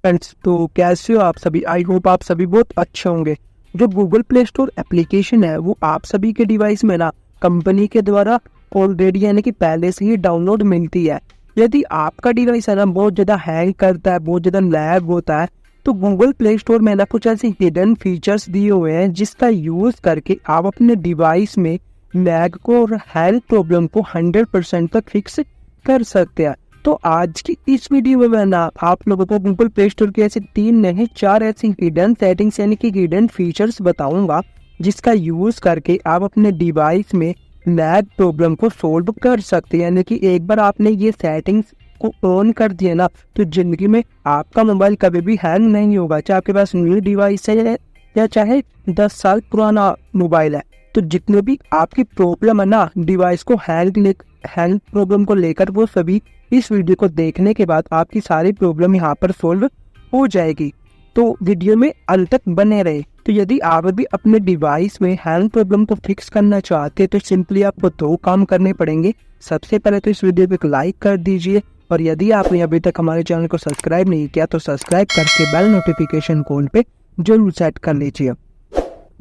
Friends, तो कैसे हो आप सभी। आई होप आप सभी बहुत अच्छे होंगे। जो गूगल प्ले स्टोर एप्लीकेशन है वो आप सभी के डिवाइस में ना कंपनी के द्वारा ऑलरेडी यानी कि पहले से ही डाउनलोड मिलती है। यदि आपका डिवाइस है ना बहुत ज़्यादा हैंग करता है, बहुत ज़्यादा लैग होता है, तो गूगल प्ले स्टोर में ना कुछ ऐसे हिडन फीचर्स दिए हुए हैं जिसका यूज़ करके आप अपने डिवाइस में लैग को और हैंग प्रॉब्लम को 100% तक फिक्स कर सकते हैं। तो आज की इस वीडियो में मैं ना आप लोगों को गूगल प्ले स्टोर के ऐसे 3 नहीं 4 ऐसी हिडन सेटिंग्स यानी कि हिडन फीचर्स बताऊंगा जिसका यूज करके आप अपने डिवाइस में लैग प्रॉब्लम को सोल्व कर सकते हैं। यानी कि एक बार आपने ये सेटिंग्स को ऑन कर दिया ना तो जिंदगी में आपका मोबाइल कभी भी हैंग नहीं होगा, चाहे आपके पास न्यू डिवाइस है या चाहे 10 साल पुराना मोबाइल है। तो जितने भी आपकी प्रॉब्लम है ना डिवाइस को हैंग प्रॉब्लम को लेकर, वो सभी इस वीडियो को देखने के बाद आपकी सारी प्रॉब्लम यहाँ पर सोल्व हो जाएगी। तो वीडियो में अंत तक बने रहे। तो यदि आप भी अपने डिवाइस में हैंग प्रॉब्लम को फिक्स करना चाहते हैं तो सिंपली आपको 2 काम करने पड़ेंगे। सबसे पहले तो इस वीडियो को एक लाइक कर दीजिए, और यदि आपने अभी तक हमारे चैनल को सब्सक्राइब नहीं किया तो सब्सक्राइब करके बेल नोटिफिकेशन कॉल पे जरूर सेट कर लीजिए।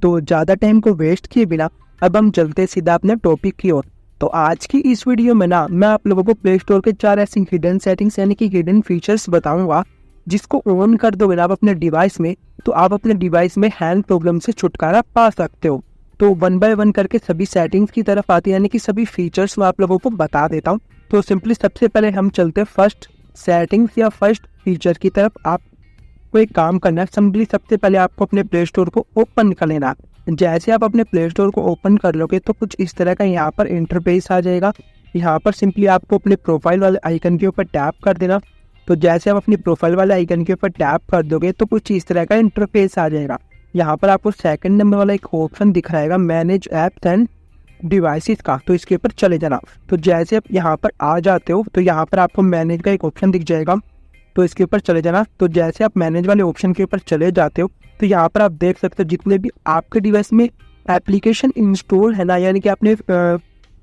तो ज़्यादा टाइम को वेस्ट किए बिना अब हम चलते सीधा अपने टॉपिक की ओर। तो आज की इस वीडियो में ना मैं आप लोगों को प्ले स्टोर के 4 ऐसी हिडन सेटिंग्स यानी कि हिडन फीचर्स बताऊंगा जिसको ऑन कर दोगे ना आप अपने डिवाइस में तो आप अपने डिवाइस में हैंग प्रॉब्लम से छुटकारा पा सकते हो। तो 1 बाय 1 करके सभी सेटिंग्स की तरफ आती है, यानी कि सभी फीचर्स मैं आप लोगों को बता देता हूँ। तो सिंपली सबसे पहले हम चलते हैं फर्स्ट सेटिंग्स या फर्स्ट फीचर की तरफ। आपको एक काम करना है, सिंपली सबसे पहले आपको अपने प्ले स्टोर को ओपन कर लेना। जैसे आप अपने प्ले स्टोर को ओपन कर लोगे तो कुछ इस तरह का यहाँ पर इंटरफेस आ जाएगा। यहाँ पर सिंपली आपको अपने प्रोफाइल वाले आइकन के ऊपर टैप कर देना। तो जैसे आप अपनी प्रोफाइल वाले आइकन के ऊपर टैप कर दोगे तो कुछ इस तरह का इंटरफेस आ जाएगा। यहाँ पर आपको सेकंड नंबर वाला एक ऑप्शन दिख रहेगा मैनेज ऐप्स एंड डिवाइसेस का, तो इसके ऊपर चले जाना। तो जैसे आप यहाँ पर आ जाते हो तो यहाँ पर आपको मैनेज का एक ऑप्शन दिख जाएगा, तो इसके ऊपर चले जाना। तो जैसे आप मैनेज वाले ऑप्शन के ऊपर चले जाते हो तो यहाँ पर आप देख सकते हो जितने भी आपके डिवाइस में एप्लीकेशन इंस्टॉल है ना, यानी कि आपने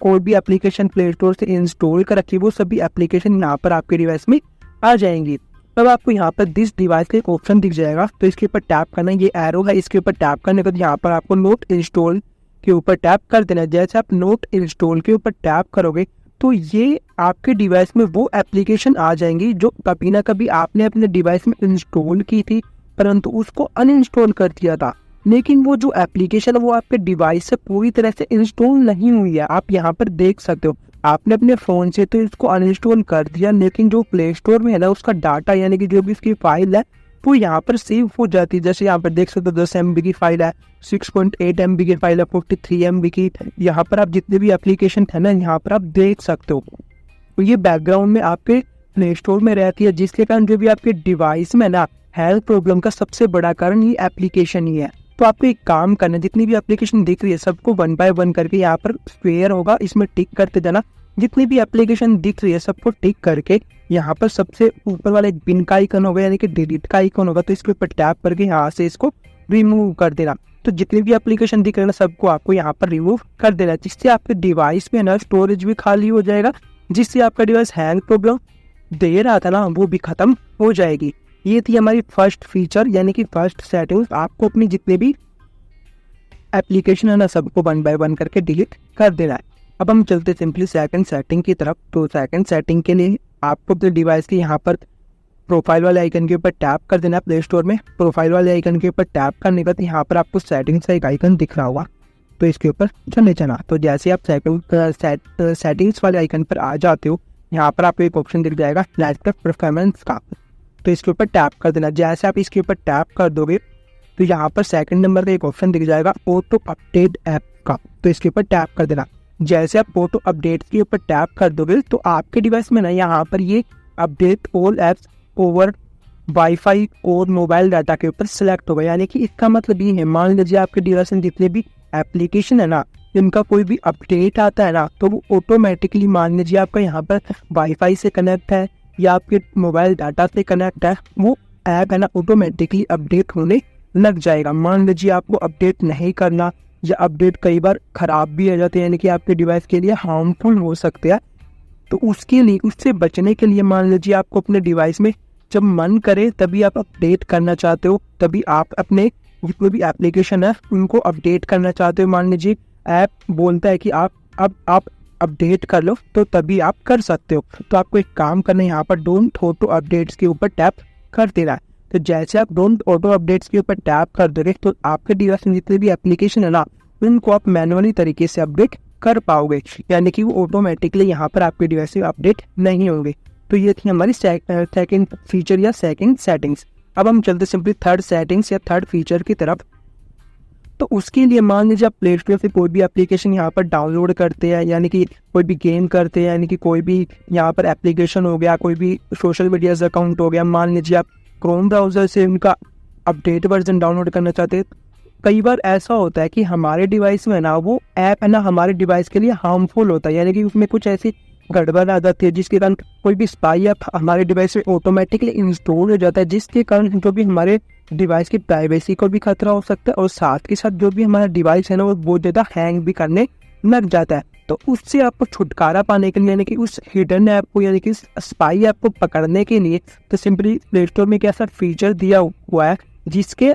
कोई भी एप्लीकेशन प्ले स्टोर से इंस्टॉल कर रखी है वो सभी एप्लीकेशन यहाँ पर आपके डिवाइस में आ जाएंगी। तब आपको यहाँ पर दिस डिवाइस का एक ऑप्शन दिख जाएगा, तो इसके ऊपर टैप करना। ये एरो है, इसके ऊपर टैप करने के बाद यहाँ पर आपको नोट इंस्टॉल के ऊपर टैप कर देना। जैसे आप नोट इंस्टॉल के ऊपर टैप करोगे तो ये आपके डिवाइस में वो एप्लीकेशन आ जाएंगी जो कभी ना कभी आपने अपने डिवाइस में इंस्टॉल की थी परंतु उसको अनइंस्टॉल कर दिया था, लेकिन वो जो एप्लीकेशन है वो आपके डिवाइस से पूरी तरह से इंस्टॉल नहीं हुई है। आप यहाँ पर देख सकते हो आपने अपने फ़ोन से तो इसको अनइंस्टॉल कर दिया, लेकिन जो प्ले स्टोर में है ना उसका डाटा यानी कि जो भी इसकी फाइल है वो यहाँ पर सेव हो जाती है। जैसे यहाँ पर देख सकते हो 10 MB की फाइल है, 6.8 MB की फाइल है, 43 MB की। यहाँ पर आप जितने भी एप्लीकेशन है ना यहाँ पर आप देख सकते हो, तो ये बैकग्राउंड में आपके प्ले स्टोर में रहती है, जिसके कारण जो भी आपके डिवाइस में ना हेल्थ प्रॉब्लम का सबसे बड़ा कारण ये एप्लीकेशन ही है। तो आपको एक काम करना, जितनी भी एप्लीकेशन दिख रही है सबको 1 बाय 1 करके यहाँ पर स्क्वायर होगा इसमें टिक करते जाना। जितनी भी एप्लीकेशन दिख रही है सबको टिक करके यहाँ पर सबसे ऊपर वाला एक पिन का आइकन होगा यानी कि डिलीट का आइकन होगा, तो इसके ऊपर टैप करके यहाँ से इसको रिमूव कर देना। तो जितनी भी एप्लीकेशन दिख रहे हैं ना सबको आपको यहाँ पर रिमूव कर देना, जिससे आपके डिवाइस में ना स्टोरेज भी खाली हो जाएगा, जिससे आपका डिवाइस हैंग प्रॉब्लम दे रहा था ना वो भी खत्म हो जाएगी। ये थी हमारी फर्स्ट फीचर यानी कि फर्स्ट सेटिंग। आपको अपनी जितने भी एप्लीकेशन है ना सबको 1 बाय 1 करके डिलीट कर देना है। अब हम चलते सिंपली सेकंड सेटिंग की तरफ। तो सेकंड सेटिंग के लिए आपको अपने डिवाइस के यहाँ पर प्रोफाइल वाले आइकन के ऊपर टैप कर देना है। प्ले स्टोर में प्रोफाइल वाले आइकन के ऊपर टैप करने के बाद यहाँ पर आपको सेटिंग्स का एक आइकन दिख रहा होगा, तो इसके ऊपर चले जाना। तो जैसे आप सेटिंग्स वाले आइकन पर आ जाते हो यहाँ पर आपको एक ऑप्शन दिख जाएगा लैपटॉप परफॉर्मेंस का, तो इसके ऊपर टैप कर देना। जैसे आप इसके ऊपर टैप कर दोगे तो यहाँ पर सेकंड नंबर का एक ऑप्शन दिख जाएगा ऑटो अपडेट ऐप का, तो इसके ऊपर टैप कर देना। जैसे आप ऑटो अपडेट के ऊपर टैप कर दोगे तो आपके डिवाइस में ना यहाँ पर ये update all apps over wifi और मोबाइल डाटा के ऊपर सिलेक्ट होगा। यानी कि इसका मतलब ये है, मान लीजिए आपके डिवाइस में जितने भी एप्लीकेशन है ना जिनका कोई भी अपडेट आता है ना तो वो ऑटोमेटिकली, मान लीजिए आपका यहाँ पर वाईफाई से कनेक्ट है या आपके मोबाइल डाटा से कनेक्ट है, वो ऐप है ना ऑटोमेटिकली अपडेट होने लग जाएगा। मान लीजिए आपको अपडेट नहीं करना या अपडेट कई बार ख़राब भी हो जाते हैं यानी कि आपके डिवाइस के लिए हार्मफुल हो सकते हैं, तो उसके लिए उससे बचने के लिए मान लीजिए आपको अपने डिवाइस में जब मन करे तभी आप अपडेट करना चाहते हो, तभी आप अपने जितने भी एप्लीकेशन है उनको अपडेट करना चाहते हो। मान लीजिए ऐप बोलता है कि आप अपडेट कर लो, तो तभी आप कर सकते हो। तो आपको एक काम करना है, यहाँ पर डोंट ऑटो अपडेट्स के ऊपर टैप कर देना है। तो जैसे आप डोंट ऑटो अपडेट्स के ऊपर टैप कर दोगे तो आपके डिवाइस में जितने भी एप्लीकेशन है ना, उनको आप मैनुअली तरीके से अपडेट कर पाओगे, यानी कि वो ऑटोमेटिकली यहाँ पर आपके डिवाइस में अपडेट नहीं होंगे। तो ये थी हमारी सेकंड फीचर या सेकंड सेटिंग्स। अब हम चलते सिंपली थर्ड सेटिंग्स या थर्ड फीचर की तरफ। तो उसके लिए मान लीजिए आप प्ले स्टोर से कोई भी एप्लीकेशन यहाँ पर डाउनलोड करते हैं, यानी कि कोई भी गेम करते हैं, यानी कि कोई भी यहाँ पर एप्लीकेशन हो गया, कोई भी सोशल मीडिया अकाउंट हो गया। मान लीजिए आप क्रोम ब्राउज़र से उनका अपडेट वर्जन डाउनलोड करना चाहते हैं। कई बार ऐसा होता है कि हमारे डिवाइस में ना वो ऐप है ना हमारे डिवाइस के लिए हार्मफुल होता है, यानी कि उसमें कुछ ऐसी गड़बड़ आ जाती है जिसके कारण कोई भी स्पाई ऐप हमारे डिवाइस में ऑटोमेटिकली इंस्टॉल हो जाता है, जिसके कारण जो भी हमारे डिवाइस की प्राइवेसी को भी खतरा हो सकता है और साथ के साथ जो भी हमारा डिवाइस है ना वो बहुत ज़्यादा हैंग भी करने लग जाता है। तो उससे आपको छुटकारा पाने के लिए, यानी कि उस हिडन ऐप को, यानी कि स्पाई ऐप को पकड़ने के लिए, तो सिंपली प्ले स्टोर में एक ऐसा फीचर दिया हुआ है जिसके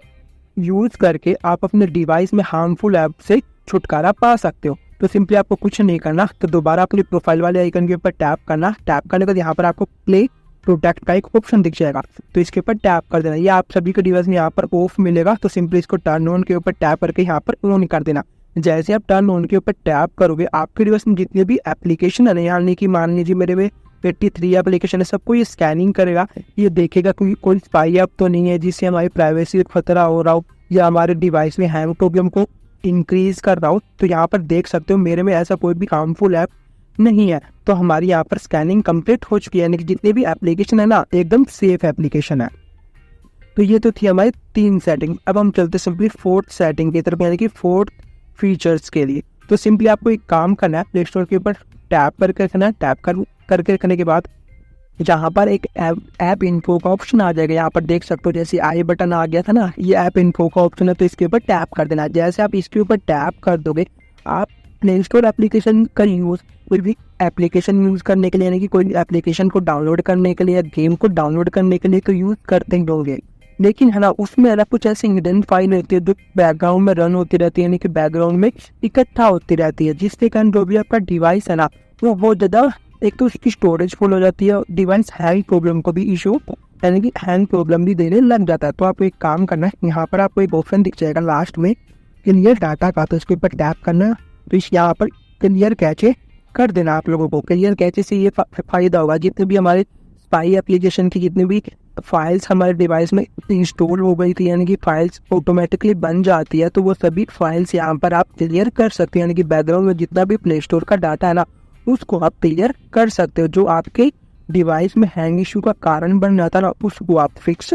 यूज़ करके आप अपने डिवाइस में हार्मफुल ऐप से छुटकारा पा सकते हो। तो सिंपली आपको कुछ नहीं करना, तो दोबारा अपनी प्रोफाइल वाले आइकन के ऊपर टैप करना। टैप करने के बाद यहाँ पर आपको प्ले प्रोटेक्ट का एक ऑप्शन दिख जाएगा, तो इसके ऊपर टैप कर देना। ये आप सभी के डिवाइस में यहाँ पर ऑफ मिलेगा, तो सिंपली इसको टर्न ऑन के ऊपर टैप करके यहाँ पर ऑन कर देना। जैसे आप टर्न ऑन के ऊपर टैप करोगे, आपके डिवाइस में जितने भी एप्लीकेशन है, यानी कि मान लीजिए मेरे में 83 एप्लीकेशन है, सबको ये स्कैनिंग करेगा। ये देखेगा कि कोई स्पाई ऐप तो नहीं है जिससे हमारी प्राइवेसी को खतरा हो रहा हो या हमारे डिवाइस में हैंग प्रॉब्लम को इंक्रीज कर रहा हो। तो यहाँ पर देख सकते हो मेरे में ऐसा कोई भी हार्मफुल ऐप नहीं है। तो हमारी यहाँ पर स्कैनिंग कंप्लीट हो चुकी है, यानी कि जितने भी एप्लीकेशन है ना एकदम सेफ एप्लीकेशन है। तो ये तो थी हमारी 3 सेटिंग। अब हम चलते सिंपली फोर्थ सेटिंग की तरफ, यानी कि फोर्थ फीचर्स के लिए। तो सिंपली आपको एक काम करना है, प्ले स्टोर के ऊपर टैप करके रखना है। टैप करके रखने के बाद जहाँ पर एक ऐप इन्फो का ऑप्शन आ जाएगा, यहाँ पर देख सकते हो जैसे आई बटन आ गया था ना, ये ऐप इन्फो का ऑप्शन है, तो इसके ऊपर टैप कर देना। जैसे आप इसके ऊपर टैप कर दोगे, आप प्ले स्टोर एप्लीकेशन का यूज़ कोई भी एप्लीकेशन यूज़ करने के लिए, यानी कि कोई एप्लीकेशन को डाउनलोड करने के लिए या गेम को डाउनलोड करने के लिए तो यूज़ करते ही होंगे, लेकिन है ना उसमें अलग कुछ ऐसी हिडन फाइल रहती है जो बैकग्राउंड में रन होती रहती है, यानी कि बैकग्राउंड में इकट्ठा होती रहती है, जिसके कारण जो भी आपका डिवाइस है ना वो बहुत ज़्यादा, एक तो उसकी स्टोरेज फुल हो जाती है, डिवाइस हैंग प्रॉब्लम को भी इशू, यानी कि हैंग प्रॉब्लम भी देने लग जाता है। तो आपको एक काम करना है, यहाँ पर आपको एक ऑप्शन दिख जाएगा लास्ट में क्लियर डाटा का, तो इसके ऊपर टैप करना। तो इस यहाँ पर क्लियर कैचे कर देना आप लोगों को। क्लियर कैचे से ये फायदा होगा, जितने भी हमारे स्पाई एप्लीकेशन की जितनी भी फाइल्स हमारे डिवाइस में इंस्टॉल हो गई थी, यानी कि फाइल्स ऑटोमेटिकली बन जाती है, तो वो सभी फाइल्स यहाँ पर आप क्लियर कर सकते हैं, यानी कि बैकग्राउंड में जितना भी प्ले स्टोर का डाटा है ना उसको आप क्लियर कर सकते हो। जो आपके डिवाइस में हैंग इशू का कारण बन जाता है ना, उसको आप फिक्स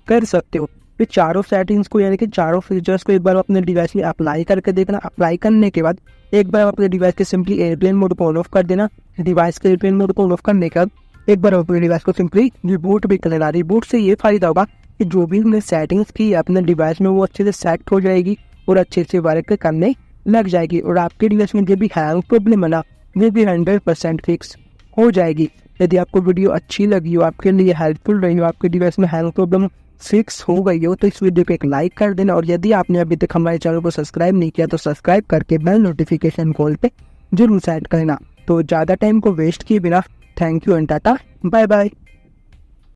कर सकते हो। फिर चारों सेटिंग्स को, यानी कि चारों फीचर्स को एक बार अपने डिवाइस में अप्लाई करके देखना। अप्लाई करने के बाद एक बार अपने डिवाइस के सिंपली एयरप्लेन मोड को ऑन ऑफ कर देना। डिवाइस के एयरप्लेन मोड को ऑन ऑफ करने के बाद एक बार अपने डिवाइस को सिंपली रिबूट भी कर लेना। रिबूट से ये फायदा होगा कि जो भी हमने सेटिंग्स की अपने डिवाइस में वो अच्छे से सेट हो जाएगी और अच्छे से वर्क करने लग जाएगी, और आपके डिवाइस में जो भी हैंग प्रॉब्लम है ना वो भी 100% फिक्स हो जाएगी। यदि आपको वीडियो अच्छी लगी हो, आपके लिए हेल्पफुल रही हो, आपके डिवाइस में हैंग प्रॉब्लम फिक्स हो गई हो, तो इस वीडियो को एक लाइक कर देना। और यदि आपने अभी तक हमारे चैनल को सब्सक्राइब नहीं किया तो सब्सक्राइब करके बेल नोटिफिकेशन कॉल पे जरूर सेट करना। तो ज़्यादा टाइम को वेस्ट किए बिना thank you and tata bye bye.